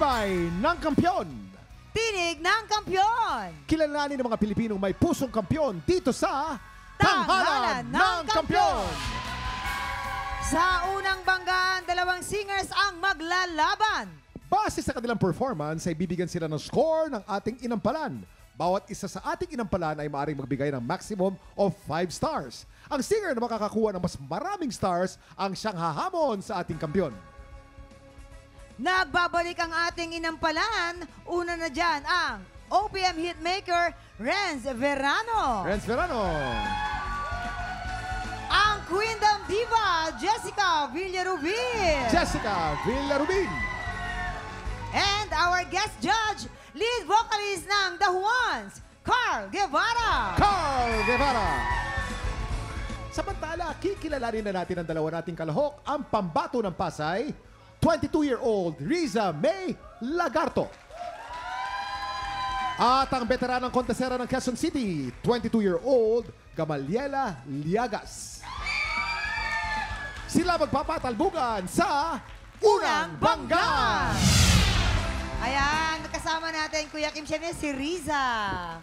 Tibay ng Kampyon. Tinig ng Kampyon. Kilalanin ng mga Pilipinong may pusong kampyon dito sa Tanghalan ng Kampyon. Kampyon. Sa unang banggaan, dalawang singers ang maglalaban. Base sa kanilang performance ay bibigyan sila ng score ng ating inampalan. Bawat isa sa ating inampalan ay maaaring magbigay ng maximum of 5 stars. Ang singer na makakakuha ng mas maraming stars ang siyang hahamon sa ating kampyon. Nagbabalik ang ating inampalan. Una na dyan ang OPM hitmaker Renz Verano. Renz Verano. Ang Queendom Diva Jessica Villarubin. Jessica Villarubin. And our guest judge, lead vocalist ng The Juans, Carl Guevara. Carl Guevara. Samantala, kikilalanin na natin ang dalawa nating kalahok, ang pambato ng Pasay, 22-year-old Riza May Lagarto. At ang veteranang kontesera ng Quezon City, 22-year-old Gamaliela Liagas. Sila magpapatalbugan sa Unang Banggaan! Ayan, kasama natin Kuya Kim Sianes, si Riza.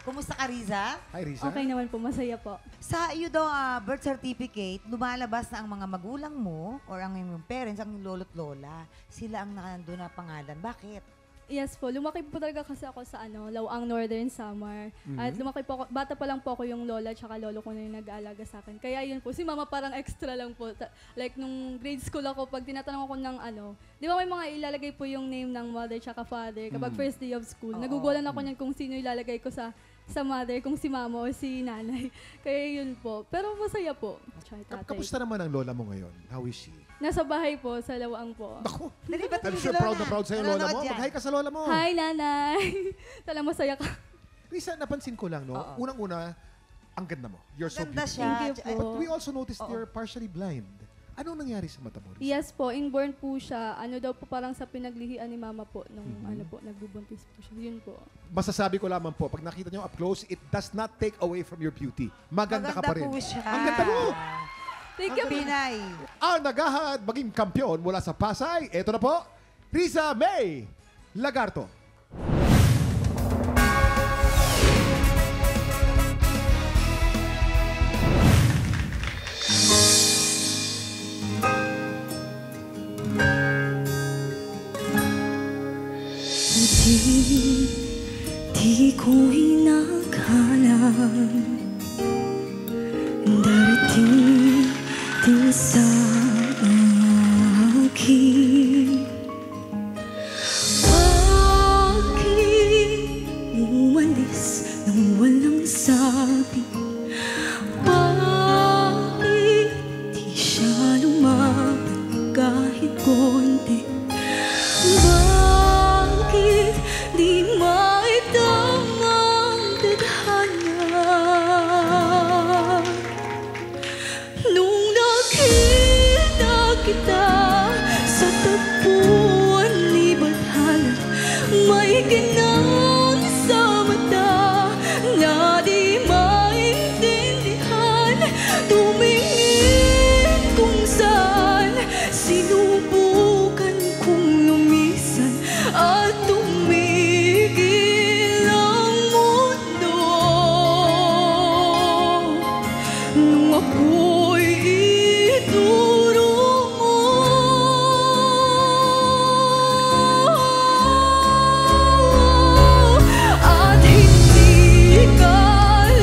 Kumusta ka, Riza? Hi, Riza. Okay naman po, masaya po. Sa iyo daw birth certificate, lumalabas na ang mga magulang mo or ang iyong parents, ang lolo't lola. Sila ang nakandun na pangalan. Bakit? Yes po, lumaki po talaga kasi ako sa Lawang Northern Samar. At lumaki po ako, bata pa lang po ako yung lola tsaka lolo ko na yung nag-aalaga sa akin. Kaya yun po, si mama parang extra lang po. Like nung grade school ako, pag tinatanong ako ng di ba may mga ilalagay po yung name ng mother tsaka father kapag first day of school. Nagugulan ako niyan kung sino ilalagay ko sa mother, kung si mama o si nanay. Kaya yun po. Pero masaya po. Kamusta naman ang lola mo ngayon? How is she? Nasa bahay po, sa Lawang po. Ako, Dali, ba't I'm hindi sure si proud Lola? na proud sa'yo lola mo. Nanonood yan. Mag-hi ka sa lola mo. Hi, nanay! Tala, masaya ka. Risa, napansin ko lang, no? Oo. Unang-una, ang ganda mo. You're so Ganda beautiful. siya. Thank you po. But we also noticed you're partially blind. Anong nangyari sa mata mo, Risa? Yes po, inborn po siya. Daw po parang sa pinaglihian ni mama po nung nagbubuntis po siya. Yun po. Masasabi ko lamang po, pag nakita nyo up close, it does not take away from your beauty. Maganda ka pa rin. po siya. Ang ganda mo! Thank you. Pinay. Ang naghahad maging kampiyon mula sa Pasay, eto na po, Riza May Lagarto. Di ko inakala darating din sa akin. Bakit umalis nang walang sabi? Bakit di siya lumapit kahit konti? Bakit di maitamang tadhana? Nung nakita kita sa tagpuan ni Badhana, may ginang sa mata na di maintindihan. Tumingin kung saan, sinubukan kong lumisan at tumigil ang mundo. Nung ako'y ituro mo, at hindi ka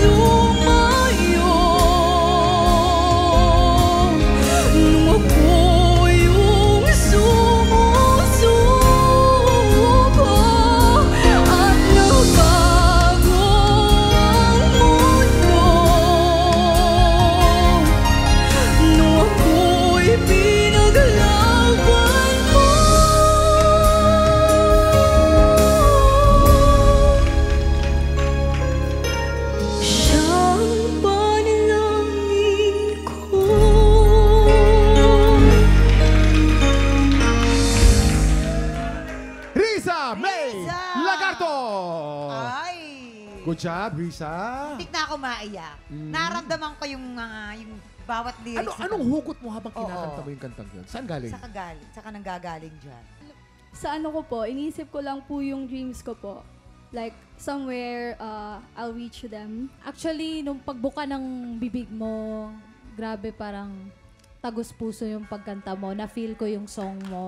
lumayo. Nung ako yung sumusuko at nabago ang mundo. Nung ako'y pinaglaban mo. Siyang panalangin ko. Riza May Riza! Lagarto! Ay. Good job, Riza. Hindi na ako maiyak. Naramdaman ko yung bawat lyrics. Anong hugot mo habang Oo. kinakanta mo yung kantang yun? Saan galing? Saka nanggagaling dyan. sa ano ko po, iniisip ko lang po yung dreams ko po. Like, somewhere, I'll reach them. Actually, nung pagbuka ng bibig mo, grabe parang tagus puso yung pagkanta mo. Na-feel ko yung song mo.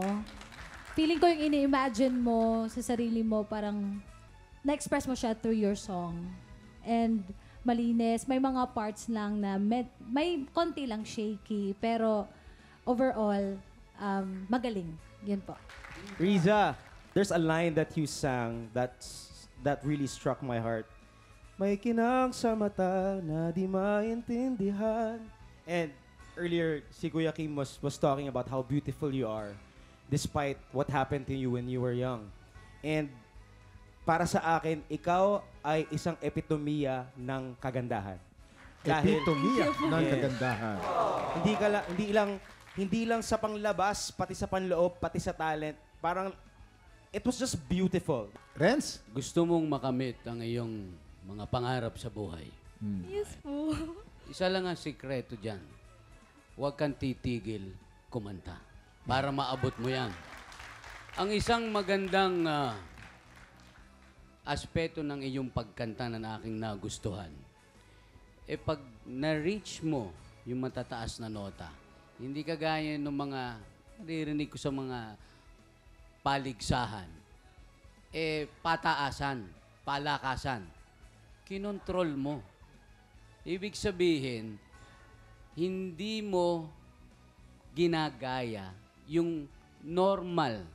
Feeling ko yung ini-imagine mo sa sarili mo, parang na-express mo siya through your song. And malinis. May mga parts lang na may konti lang shaky. Pero overall, magaling. Yun po. Riza, there's a line that you sang that really struck my heart. May kinang sa mata na di maintindihan. And earlier, si Kuya Kim was talking about how beautiful you are despite what happened to you when you were young. And para sa akin, ikaw ay isang epitomiya ng kagandahan. Epitomiya ng Yes. kagandahan. Hindi lang sa panglabas, pati sa panloob, pati sa talent. Parang it was just beautiful. Renz? Gusto mong makamit ang iyong mga pangarap sa buhay. Yes po. Isa lang ang sikreto dyan. Huwag kang titigil kumanta para maabot mo yan. Ang isang magandang aspeto ng iyong pagkanta na aking nagustuhan, pag na-reach mo yung matataas na nota, hindi kagaya ng mga naririnig ko sa mga paligsahan, pataasan, palakasan. Kinontrol mo. Ibig sabihin, hindi mo ginagaya yung normal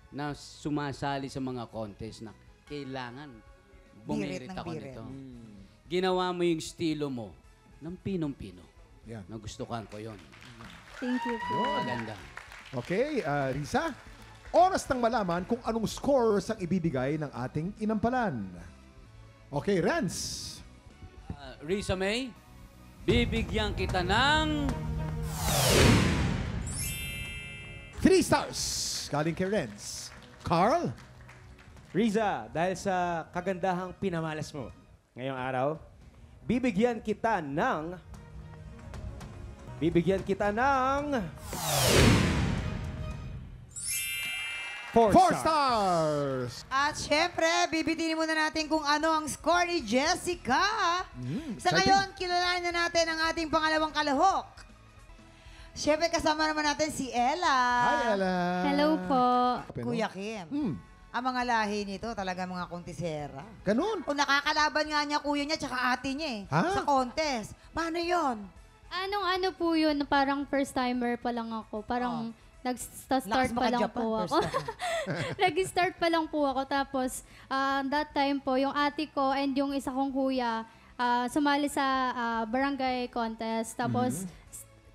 na sumasali sa mga contest na kailangan bumirit Birit ng ako birit. nito. Ginawa mo yung estilo mo ng pinong-pino. Yan. Nagustuhan ko yon. Thank you po. Maganda. Okay, Risa. Oras nang malaman kung anong scores ang ibibigay ng ating inampalan. Okay, Renz. Risa May, bibigyan kita ng 3 stars. Galing kay Renz. Carl. Riza, dahil sa kagandahang pinamalas mo ngayong araw, bibigyan kita ng 4 4 stars. At syempre, bibitinin muna natin kung ano ang score ni Jessica. Sa exciting. ngayon, kilalanin na natin ang ating pangalawang kalahok. Syempre, kasama naman natin si Ella. Hi, Ella. Hello po. Kuya Kim. Ang mga lahi nito, talaga mga kontisera. Ganun. O nakakalaban nga niya kuya niya tsaka ate niya Ha? sa contest. Paano yon? Ano po yun, parang first timer pa lang ako. Parang nag-start Lakas pa lang maka-Japan, po first ako. time. Nag-start pa lang po ako. Tapos, that time po, yung ate ko and yung isa kong kuya, sumali sa barangay contest. Tapos,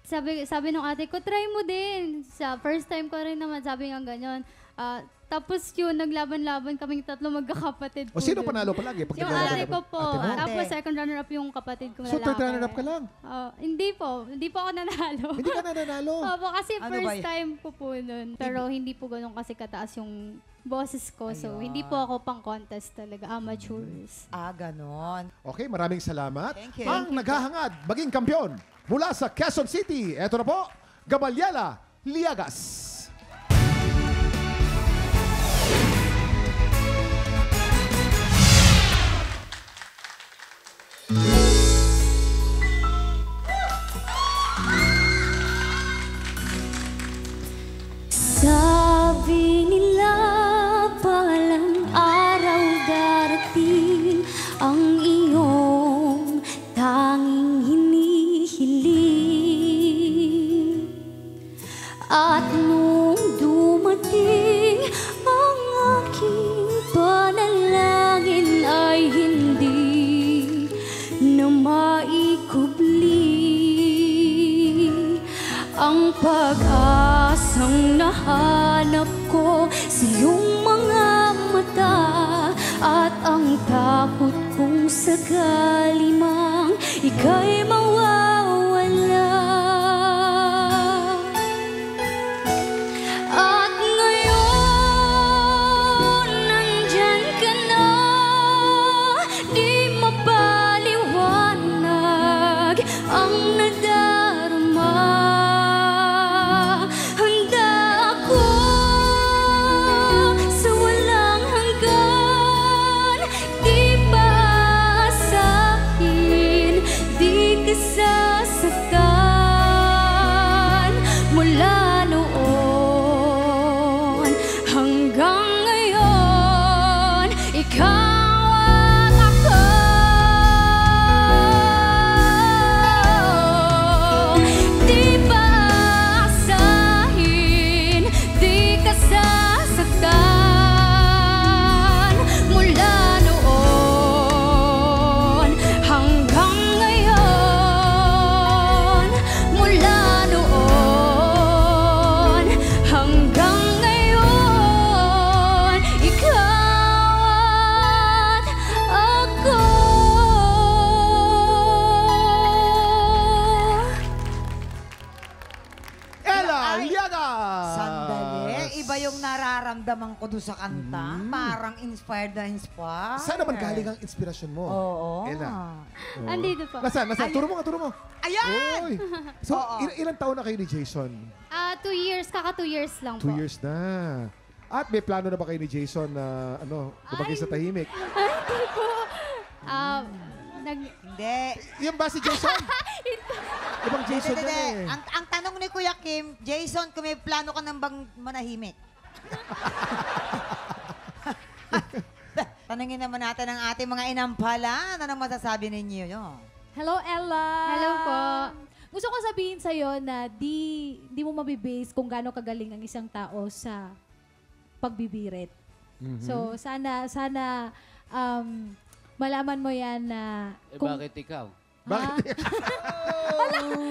sabi nung ate ko, try mo din. Sa first time ko rin naman, sabi nga ganyan. Tapos yun, naglaban-laban kaming tatlo magkakapatid po. O sino dun. panalo palagi? Pag Yung naglalaban ate ka? ko po. Ate mo? Tapos Ate. second runner-up yung kapatid ko So, lalaki. third runner-up ka lang? Hindi po. Hindi po ako nanalo. Hindi ka nananalo. Opo, kasi Ano ba first yan? time ko po nun. Pero hindi po ganun kasi kataas yung boses ko. So, Ayun. hindi po ako pang contest talaga. Amateurs. Ganon. Okay, maraming salamat. Thank you. Ang naghahangad, maging kampiyon mula sa Quezon City. Eto na po, Gabalyala Liagas. Sabi nila palang araw darating ang iyong tanging hinihiling. At nung dumating ang aking panalangin ay hindi na maikubli ang pag-asang nahanap ko sa iyong mga mata at ang takot kong sakali mang ika'y mawawala. At ngayon, nandyan ka na, di mapaliwanag ang nadarama. Handa ako nararamdaman ko doon sa kanta. Parang inspired na inspired. Saan naman galing ang inspirasyon mo? Oo. Ella. Oo. Andito po. Nasaan? Turo mo. Ayan! Oy. So, Oo. ilang taon na kayo ni Jason? 2 years, kaka 2 years lang 2 po. years na. At may plano na ba kayo ni Jason na lumagay sa tahimik? Hindi po. Hindi. Yan ba si Jason? Ibang Jason Hindi. yan eh. Ang tanong ni Kuya Kim, Jason, kung may plano ka nang bang manahimik? Tanungin naman natin ang ating mga inampala. Anong masasabi ninyo? Hello, Ella! Hello po. Gusto ko sabihin sa'yo na di mo mabibase kung gaano kagaling ang isang tao sa pagbibirit. So, sana malaman mo yan na... Bakit ikaw? Bakit?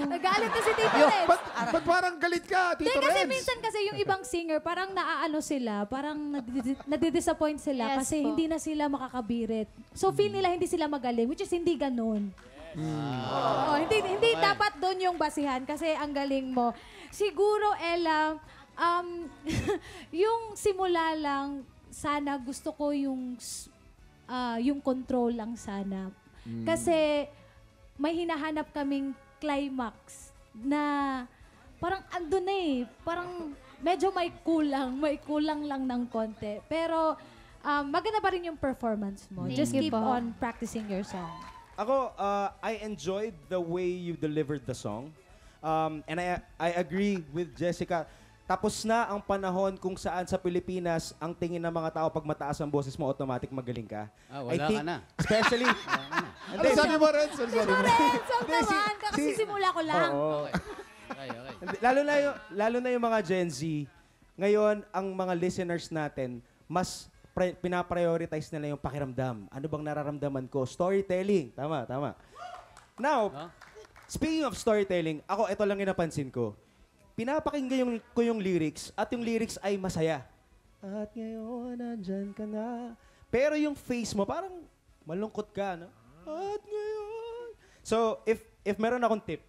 Nagalit na si Tito Renz. Ba't parang galit ka, Tito Hindi, kasi Renz? minsan kasi yung ibang singer, parang naaano sila, parang nadidisappoint sila Yes kasi po. hindi na sila makakabirit. So, feel nila hindi sila magaling, which is hindi ganun. Oo, hindi dapat doon yung basihan kasi ang galing mo. Siguro, Ella, yung simula lang, sana gusto ko yung control lang sana. Kasi may hinahanap kaming climax na parang andun na eh. Parang medyo may kulang lang ng konti. Pero maganda pa rin yung performance mo. Thank Just you keep po. on practicing your song. Ako, I enjoyed the way you delivered the song. And I agree with Jessica. Tapos na ang panahon kung saan sa Pilipinas ang tingin ng mga tao pag mataas ang boses mo, automatic magaling ka. Wala ka na. Especially... Ano sabi mo, Renz? Ano sabi mo? Song naman, kasi simula ko lang. Oo. Okay. Hindi, lalo na yung mga Gen Z, ngayon, ang mga listeners natin, mas pinaprioritize nila yung pakiramdam. Ano bang nararamdaman ko? Storytelling. Tama. Now, speaking of storytelling, ako, ito lang yung napansin ko. Pinapakinggan ko yung lyrics at yung lyrics ay masaya. At ngayon, nandyan ka na. Pero yung face mo, parang malungkot ka, no? At ngayon. So, if meron akong tip,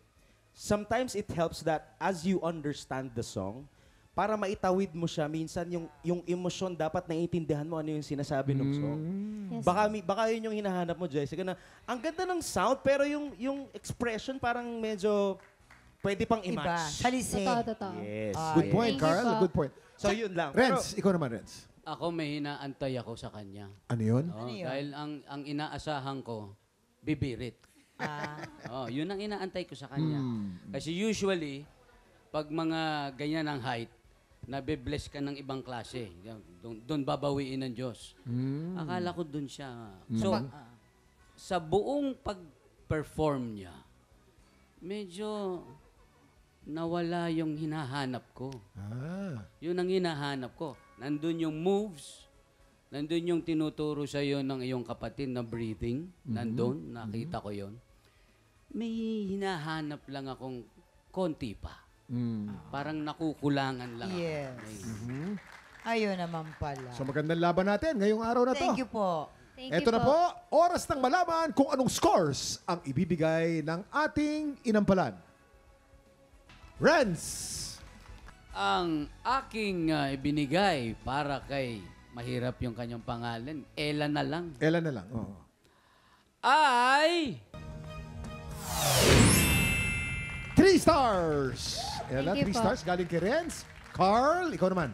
sometimes it helps that as you understand the song, para maitawid mo siya, minsan yung emosyon dapat naiintindihan mo ano yung sinasabi ng song. Yes. Baka yun yung hinahanap mo, Jessica, na ang ganda ng sound, pero yung expression parang medyo pwede pang Iba. i-match. Salise. Totoo. Yes. Good point, Thank you Carl. po. Good point. So, yun lang. Pero, Renz, ikaw naman, Renz. Ako may hinaantay ako sa kanya. Ano yun? Oh, yun? dahil ang inaasahan ko, bibirit. Yun ang inaantay ko sa kanya. Kasi usually, pag mga ganyan ang height, nabe-bless ka ng ibang klase. Doon babawiin ng Diyos. Akala ko doon siya. So, sa buong pag-perform niya, medyo nawala yung hinahanap ko. Yun ang hinahanap ko. Nandun yung moves, nandun yung tinuturo sa iyo ng iyong kapatid na breathing. Nandun, nakita ko yon. May hinahanap lang akong konti pa. Parang nakukulangan lang. Yes. Ako. Ayun naman pala. So magandang laban natin ngayong araw na to. Thank you po. Thank Ito you na po, oras ng malaman kung anong scores ang ibibigay ng ating inampalan. Renz! Ang aking ibinigay para kay, mahirap yung kanyang pangalan, Ella na lang, Ella na lang. Oo. ay 3 stars! Ella, 3 Thank you po. stars. Galing kay Renz. Carl, ikaw naman.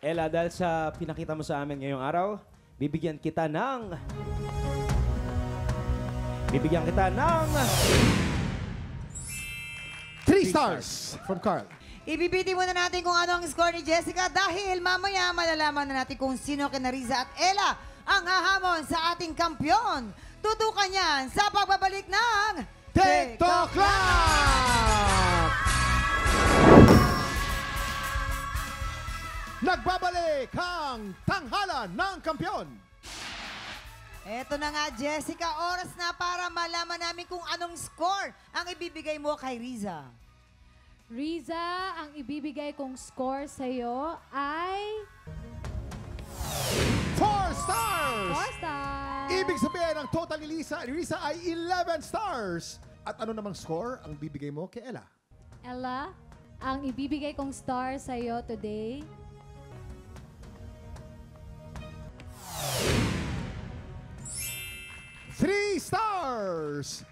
Ella, dahil sa pinakita mo sa amin ngayong araw, bibigyan kita ng 3 stars from Carl. Ibibiti muna natin kung ano ang score ni Jessica dahil mamaya malalaman na natin kung sino kina Riza at Ella ang hahamon sa ating kampyon. Tutukan yan sa pagbabalik ng TikTok Club! Nagbabalik ang tanghalan ng kampyon. Eto na nga, Jessica, oras na para malaman namin kung anong score ang ibibigay mo kay Riza. Riza, ang ibibigay kong score sa'yo ay 4 stars! 4 stars. Ibig sabihin, ang total ni Riza ay 11 stars. At ano namang score ang bibigay mo kay Ella? Ella, ang ibibigay kong star sa'yo today 3 stars!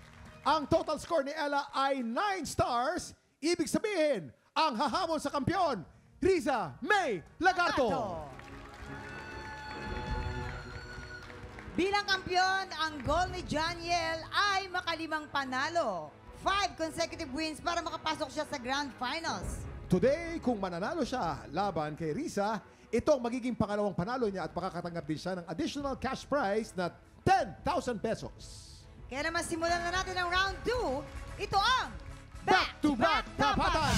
Ang total score ni Ella ay 9 stars. Ibig sabihin, ang hahamon sa kampiyon, Riza May Lagarto. Bilang kampiyon, ang goal ni Janiel ay makalimang panalo. 5 consecutive wins para makapasok siya sa Grand Finals. Today, kung mananalo siya laban kay Riza, ito ang magiging pangalawang panalo niya at makakatanggap din siya ng additional cash prize na 10,000 pesos. Kaya naman simulan na natin ang round 2. Ito ang Back-to-back tapatan!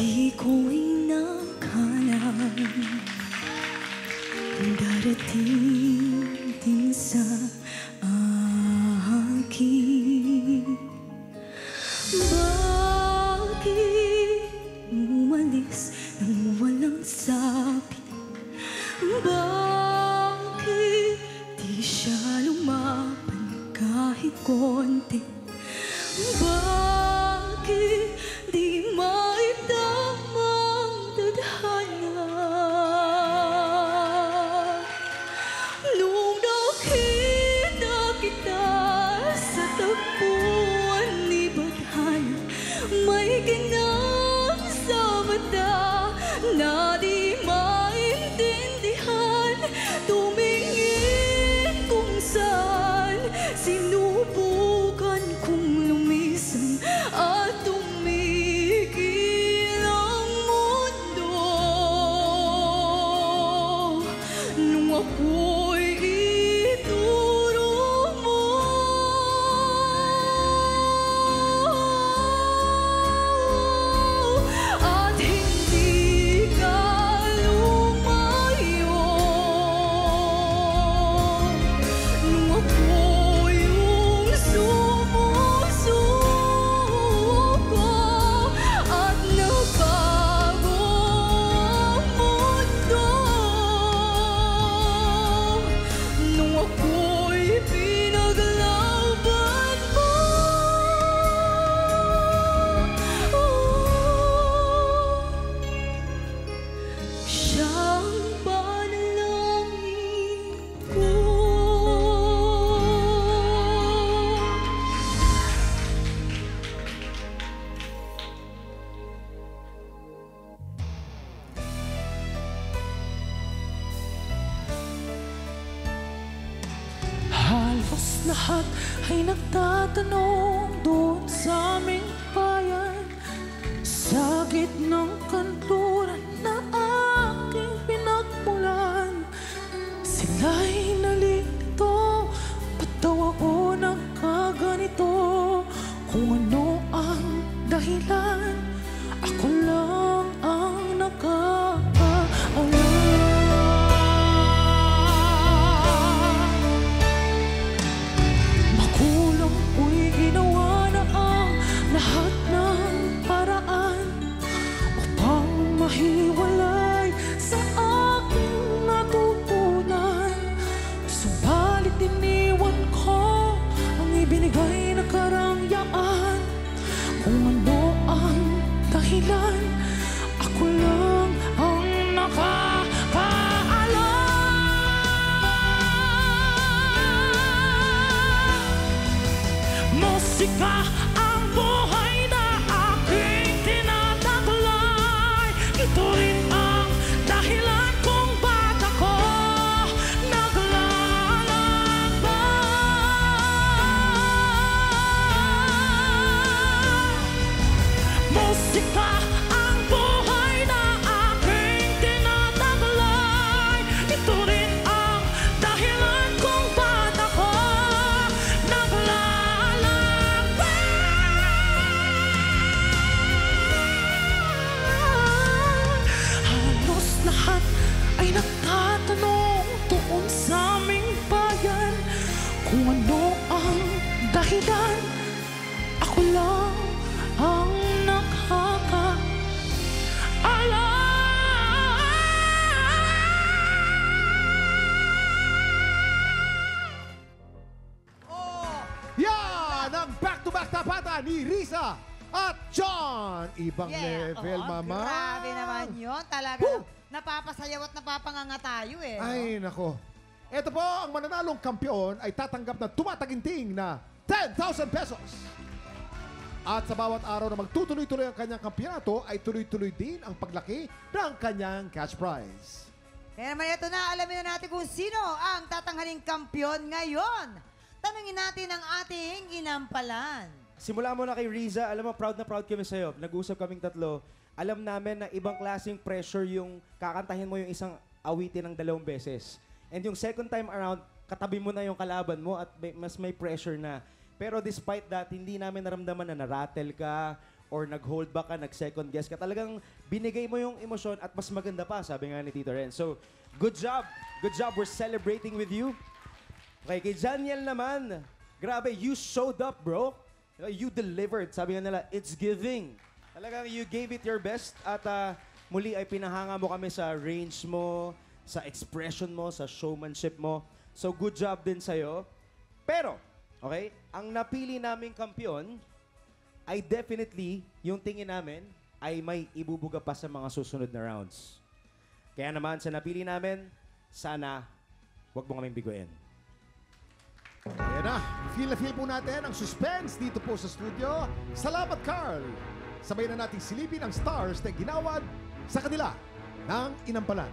Di ko inakala darating din sa akin. Bakit umalis nang walang sabi? Bakit di siya lumaban kahit konti? Bakit di maidamang tadhana? Nung nakita kita sa tagpuan ni Badhana, may ginang sa mata na di maintindihan. Tumingin kung saan, sinubukan kong lumisan at tumigil ang mundo. Nung ako'y ituro mo, at hindi ka lumayo. Nung ako yung sumusuko at nabago ang mundo. Nung ako'y pinaglaban mo, siyang panalangin ko. Halos lahat ay nagtatanong doon sa aming bayan, sa gitnang kanluran na aking pinagmulan. Sila'y nalito, ba't daw ako nagkaganito? Kung ano ang dahilan, ako lang ang nakakaalam. Makulang ko'y ginawa na ang lahat ng paraan upang mahiwalay sa aking natutunan. Subalit iniwan ko ang ibinigay na karangyaan. Kung ano ang dahilan, ako lang ang nakakaalam. Musika ang buhay na aking tinataglay. Ito rin ang dahilan kung ba't ako naglalakbay. Musika ang buhay na aking tinataglay. Ito rin ang dahilan kung ba't ako naglalakbay. Halos lahat ay nagtatanong doon sa aming bayan kung ano ang dahilan. Ako lang ang nakakaalam. ng back-to-back tapatan ni Riza at John. Ibang level, Mama. Grabe naman yun. Talaga, napapasayaw at napapanganga tayo eh. Ay, nako. Ito po, ang mananalong kampiyon ay tatanggap na tumataginting na 10,000 pesos. At sa bawat araw na magtutuloy-tuloy ang kanyang kampiyonato, ay tuloy-tuloy din ang paglaki ng kanyang cash prize. Kaya naman ito na, alamin na natin kung sino ang tatanghaling kampiyon ngayon. Tanungin natin ang ating inampalan. Simula mo na kay Riza, alam mo, proud na proud kami sa'yo. Nag-uusap kaming tatlo. Alam namin na ibang klaseng pressure yung kakantahin mo yung isang awitin ng 2 beses. And yung second time around, katabi mo na yung kalaban mo at mas may pressure na. Pero despite that, hindi namin naramdaman na narattle ka or nag-hold back ka, nag-second guess ka. Talagang binigay mo yung emosyon at mas maganda pa, sabi nga ni Tito Ren. So, good job. Good job. We're celebrating with you. Okay, kay Janiel naman, grabe, you showed up, bro. You delivered. Sabi nga nila, it's giving. Talagang you gave it your best at muli ay pinahanga mo kami sa range mo, sa expression mo, sa showmanship mo. So, good job din sa'yo. Pero, okay, ang napili naming kampiyon ay definitely, yung tingin namin, ay may ibubuga pa sa mga susunod na rounds. Kaya naman, sa napili namin, sana, wag mo kaming biguin. Ayan na, feel na feel po natin ang suspense dito po sa studio. Salamat, Carl! Sabay na nating silipin ang stars na ginawad sa kanila ng inampalan.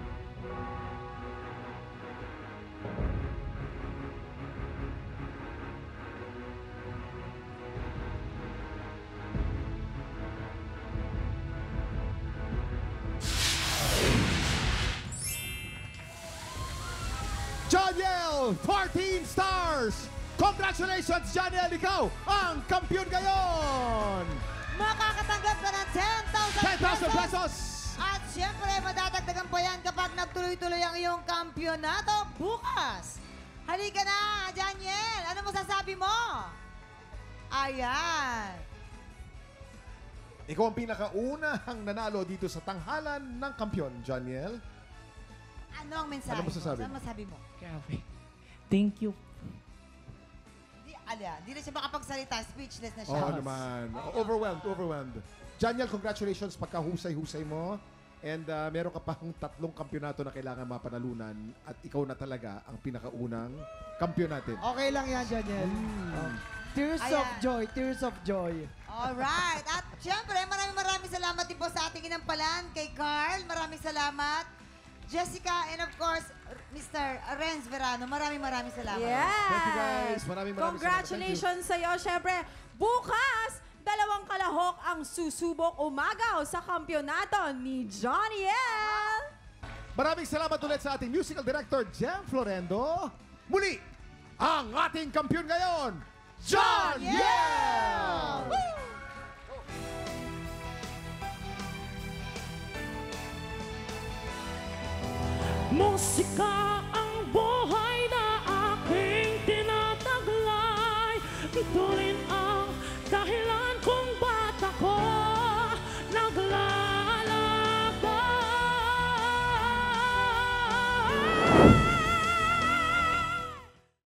Janiel, 14 stars! Congratulations, Janiel! Ikaw ang kampiyon ngayon! Makakatanggap ka ng 10,000 10,000 pesos! At siyempre, madadagdagan pa yan kapag nagtuloy-tuloy ang iyong kampyonato bukas. Halika na, Janiel! Ano masasabi mo? Ayan. Ikaw ang pinakaunang nanalo dito sa tanghalan ng kampiyon, Janiel. Ano ang mensahe Ano masasabi mo? Ano masabi mo? Grabe. Thank you. Di na siya makapagsalita. Speechless na siya. Oo naman. Overwhelmed. Janiel, congratulations pagkahusay-husay mo. And meron ka pang 3 kampyonato na kailangan mapanalunan at ikaw na talaga ang pinakaunang kampiyon natin. Okay lang yan, Janiel. Oh. Tears Ayan. of joy, tears of joy. Alright. At siyempre, maraming salamat din po sa ating inampalan. Kay Carl, maraming salamat. Jessica, and of course, Mr. Renz Verano, maraming salamat. Thank you guys. Maraming Congratulations sa iyo. Siyempre, bukas, 2 kalahok ang susubok umagaw sa kampyonato ni Johnny L. Maraming salamat ulit sa ating musical director, Jem Florendo. Muli, ang ating kampiyon ngayon, John Yell! Musika